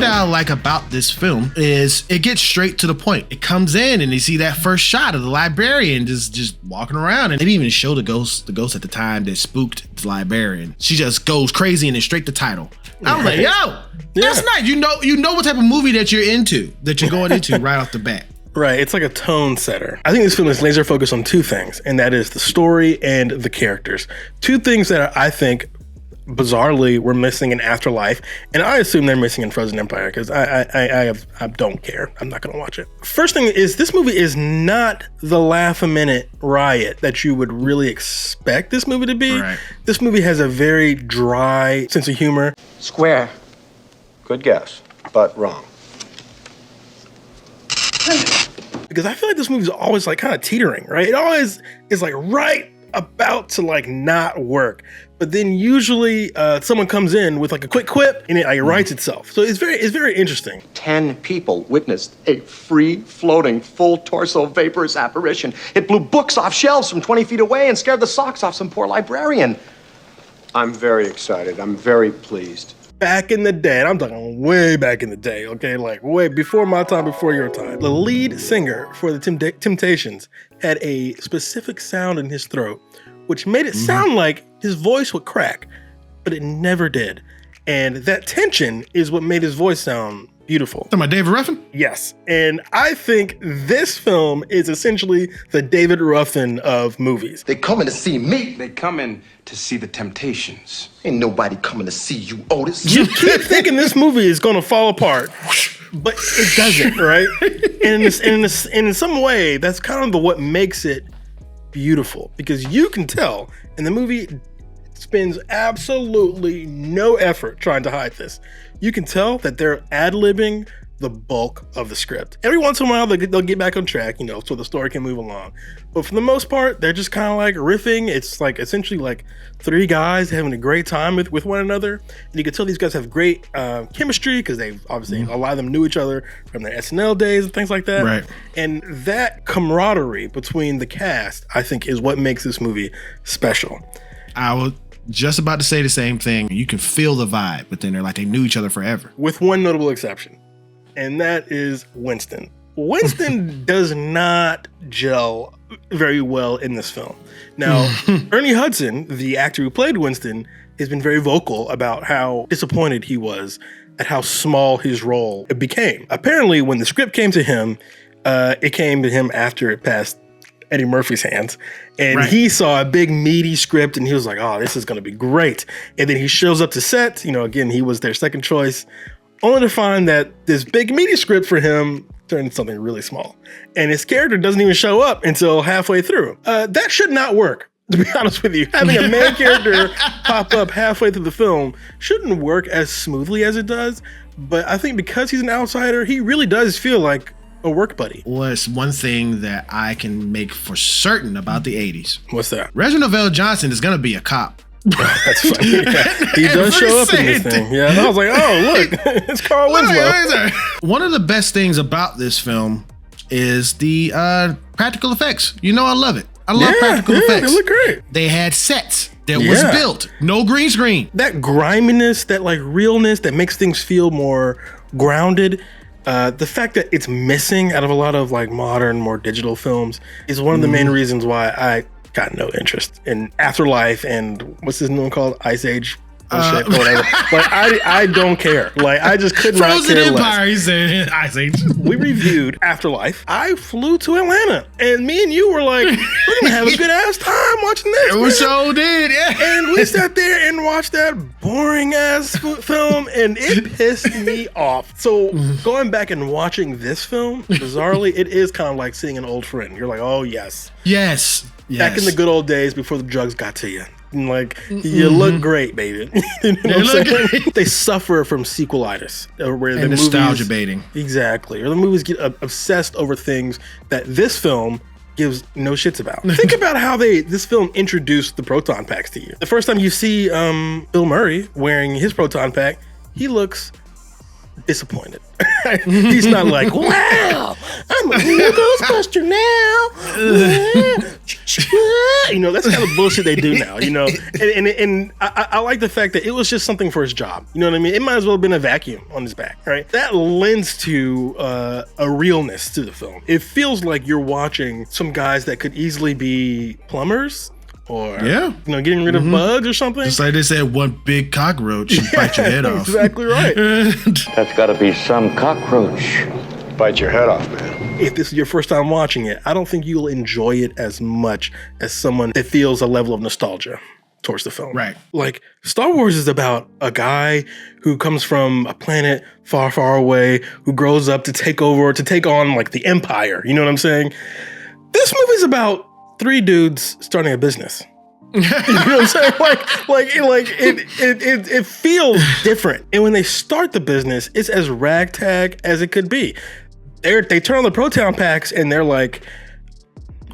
that I like about this film is it gets straight to the point. It comes in and you see that first shot of the librarian just walking around, and they didn't even show the ghost at the time that spooked the librarian. She just goes crazy and then straight to title. I'm like, yo, that's nice. You know what type of movie that you're into, that you're going into right off the bat. Right, it's like a tone setter. I think this film is laser focused on two things, and that is the story and the characters. Two things that I think bizarrely were missing in Afterlife, and I assume they're missing in Frozen Empire because I don't care. I'm not gonna watch it. First thing is, this movie is not the laugh-a-minute riot that you would really expect this movie to be. Right. This movie has a very dry sense of humor. Square. Good guess, but wrong. Because I feel like this movie is always like kind of teetering, right? It always is like right about to like not work, but then usually someone comes in with like a quick quip and it like writes itself. So it's very interesting. 10 people witnessed a free-floating, full-torso vaporous apparition. It blew books off shelves from 20 feet away and scared the socks off some poor librarian. I'm very excited. I'm very pleased. Back in the day, and I'm talking way back in the day, okay? Like way before my time, before your time. The lead singer for the Temptations had a specific sound in his throat, which made it sound like his voice would crack, but it never did. And that tension is what made his voice sound beautiful. Talking about David Ruffin? Yes. And I think this film is essentially the David Ruffin of movies. They coming to see me. They coming to see the Temptations. Ain't nobody coming to see you, Otis. You keep thinking this movie is going to fall apart, but it doesn't, right? And in some way, that's kind of what makes it beautiful, because you can tell, and the movie spends absolutely no effort trying to hide this. You can tell that they're ad-libbing the bulk of the script. Every once in a while, they'll get back on track, so the story can move along. But for the most part, they're just kind of like riffing. It's like essentially like three guys having a great time with one another. And you can tell these guys have great chemistry because they've obviously, a lot of them knew each other from their SNL days and things like that. Right. And that camaraderie between the cast, I think, is what makes this movie special. I was just about to say the same thing. You can feel the vibe, but then they're like they knew each other forever. With one notable exception, and that is Winston. Winston does not gel very well in this film. Now, Ernie Hudson, the actor who played Winston, has been very vocal about how disappointed he was at how small his role became. Apparently, when the script came to him, it came to him after it passed Eddie Murphy's hands, and he saw a big meaty script and he was like, oh, this is going to be great. And then he shows up to set, again, he was their second choice, only to find that this big meaty script for him turned into something really small. And his character doesn't even show up until halfway through. That should not work, to be honest with you. Having a main character pop up halfway through the film shouldn't work as smoothly as it does. But I think because he's an outsider, he really does feel like a work buddy. What's one thing that I can make for certain about the 80s? What's that? Reginald Vell Johnson is going to be a cop. That's funny. Yeah. He does show up in this thing. Yeah, and I was like, oh, look, it's Carl Winslow. One of the best things about this film is the practical effects. I love it. I love practical effects. They look great. They had sets that was built. No green screen. That griminess, that like realness that makes things feel more grounded. The fact that it's missing out of a lot of like modern, more digital films is one of the main reasons why I got no interest in Afterlife and what's this new one called? Ice Age? Shit, whatever. Like I don't care. Like I just could not care Empire, he said Ice Age. We reviewed Afterlife. I flew to Atlanta, and me and you were like, we're gonna have a good ass time watching this. We so did, yeah. And we sat there and watched that boring ass film, and it pissed me off. So going back and watching this film, bizarrely, it is kind of like seeing an old friend. You're like, oh yes, back in the good old days before the drugs got to you. And like, you look great, baby. They suffer from sequelitis. Where and nostalgia baiting. Exactly. Or the movies get obsessed over things that this film gives no shits about. Think about how this film introduced the proton packs to you. The first time you see Bill Murray wearing his proton pack, he looks disappointed. He's not like, wow, I'm a real Ghostbuster now. That's kind of bullshit they do now, And I like the fact that it was just something for his job. You know what I mean? It might as well have been a vacuum on his back, right? That lends to a realness to the film. It feels like you're watching some guys that could easily be plumbers or, getting rid of bugs or something. Just like they said, one big cockroach bite your head off. Exactly right. That's got to be some cockroach. Bite your head off, man. If this is your first time watching it, I don't think you'll enjoy it as much as someone that feels a level of nostalgia towards the film. Right. Like, Star Wars is about a guy who comes from a planet far, far away, who grows up to take on like the Empire. You know what I'm saying? This movie's about 3 dudes starting a business. You know what I'm saying? It feels different. And when they start the business, it's as ragtag as it could be. They turn on the Proton packs and they're like,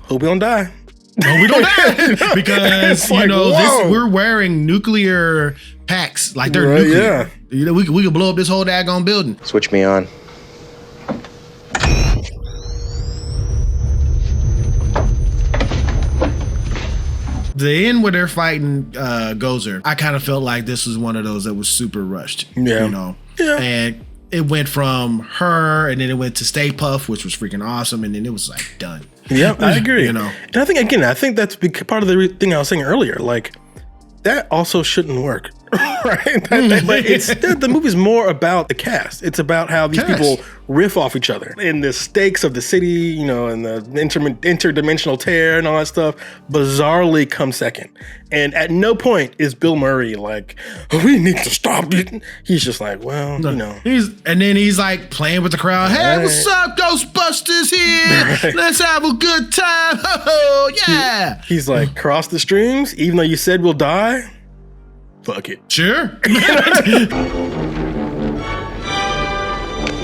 hope we don't die. No, we don't die. Because, whoa. we're wearing nuclear packs. Like they're nuclear. Yeah. We could blow up this whole daggone building. Switch me on. The end where they're fighting Gozer, I kind of felt like this was one of those that was super rushed. Yeah. Yeah. And it went from her, and then it went to Stay Puft, which was freaking awesome, and then it was like done. Yeah, I agree. And I think that's part of the thing I was saying earlier. Like, that also shouldn't work, right? The movie's more about the cast. It's about how these people riff off each other, and the stakes of the city, and the interdimensional tear and all that stuff bizarrely come second. And at no point is Bill Murray like, we need to stop it. He's just like, well, He's like playing with the crowd. Hey, what's up, Ghostbusters here? Right. Let's have a good time. Oh, yeah. He's like, cross the streams, even though you said we'll die. Fuck it. Sure.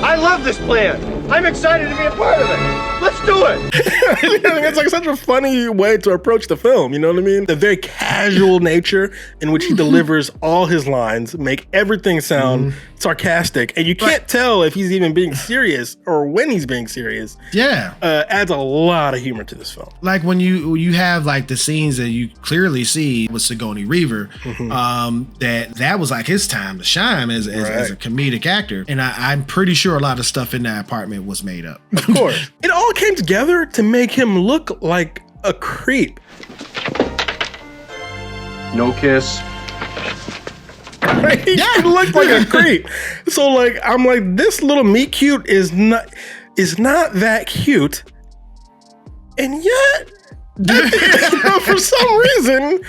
I love this plan. I'm excited to be a part of it. Let's do it. It's like such a funny way to approach the film. You know what I mean? The very casual nature in which he delivers all his lines make everything sound sarcastic, and you can't tell if he's even being serious or when he's being serious. Yeah, adds a lot of humor to this film. Like when you have like the scenes that you clearly see with Sigourney Weaver, that was like his time to shine as a comedic actor, and I'm pretty sure a lot of stuff in that apartment was made up. Of course. It all came together to make him look like a creep. No kiss. He looked like a creep. So like, I'm like, this little meet cute is not that cute, and yet for some reason.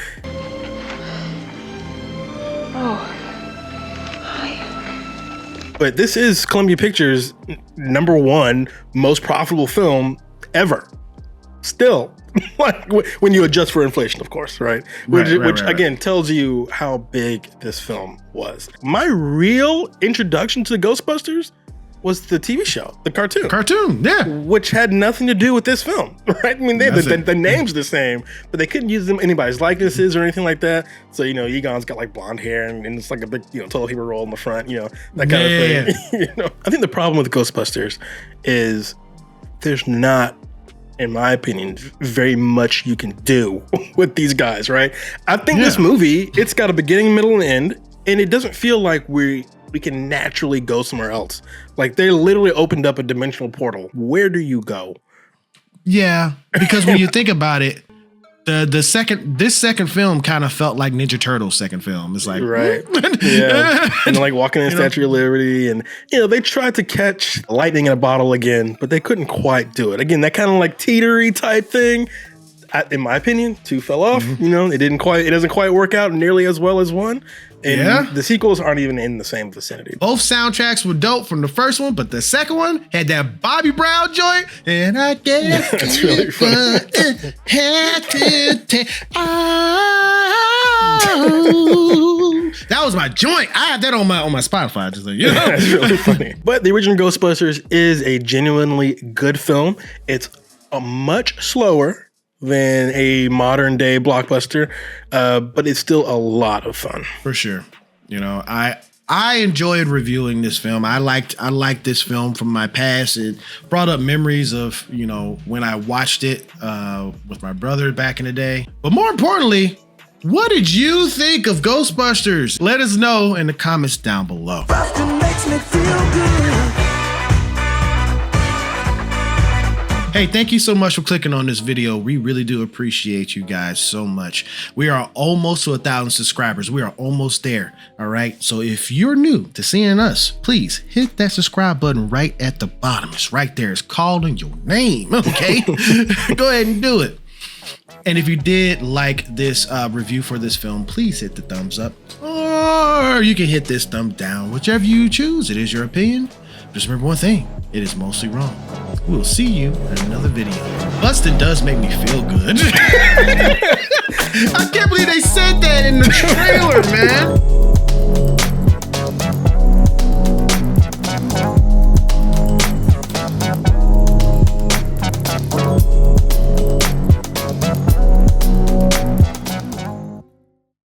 But this is Columbia Pictures' #1 most profitable film ever. Still, like when you adjust for inflation, of course, right? Which again tells you how big this film was. My real introduction to the Ghostbusters was the TV show, the cartoon. Yeah. Which had nothing to do with this film, right? I mean, the name's the same, but they couldn't use anybody's likenesses or anything like that. So, Egon's got like blonde hair and it's like a big, toilet paper roll in the front, that kind of thing. I think the problem with Ghostbusters is there's not, in my opinion, very much you can do with these guys, right? I think this movie, it's got a beginning, middle, and end, and it doesn't feel like we can naturally go somewhere else. Like, they literally opened up a dimensional portal. Where do you go? Yeah, because when you think about it, this second film kind of felt like Ninja Turtles' second film. It's like, right. Yeah. And like walking in the Statue of Liberty, and they tried to catch lightning in a bottle again, but they couldn't quite do it. Again, that kind of like teetery type thing. In my opinion, 2 fell off. It doesn't quite work out nearly as well as 1. And the sequels aren't even in the same vicinity. Both soundtracks were dope from the first one, but the second one had that Bobby Brown joint, and I guess that's really funny. That was my joint. I have that on my Spotify. Just like, That's really funny. But the original Ghostbusters is a genuinely good film. It's a much slower than a modern day blockbuster, but it's still a lot of fun. For sure. I enjoyed reviewing this film. I liked this film from my past. It brought up memories of, you know, when I watched it with my brother back in the day. But more importantly, what did you think of Ghostbusters? Let us know in the comments down below. Hey, thank you so much for clicking on this video. We really do appreciate you guys so much. We are almost to 1,000 subscribers. We are almost there, all right? So if you're new to seeing us, please hit that subscribe button right at the bottom. It's right there. It's calling your name, okay? Go ahead and do it. And if you did like this review for this film, please hit the thumbs up, or you can hit this thumb down, whichever you choose. It is your opinion. Just remember one thing, it is mostly wrong. We'll see you in another video. Bustin' does make me feel good. I can't believe they said that in the trailer, man.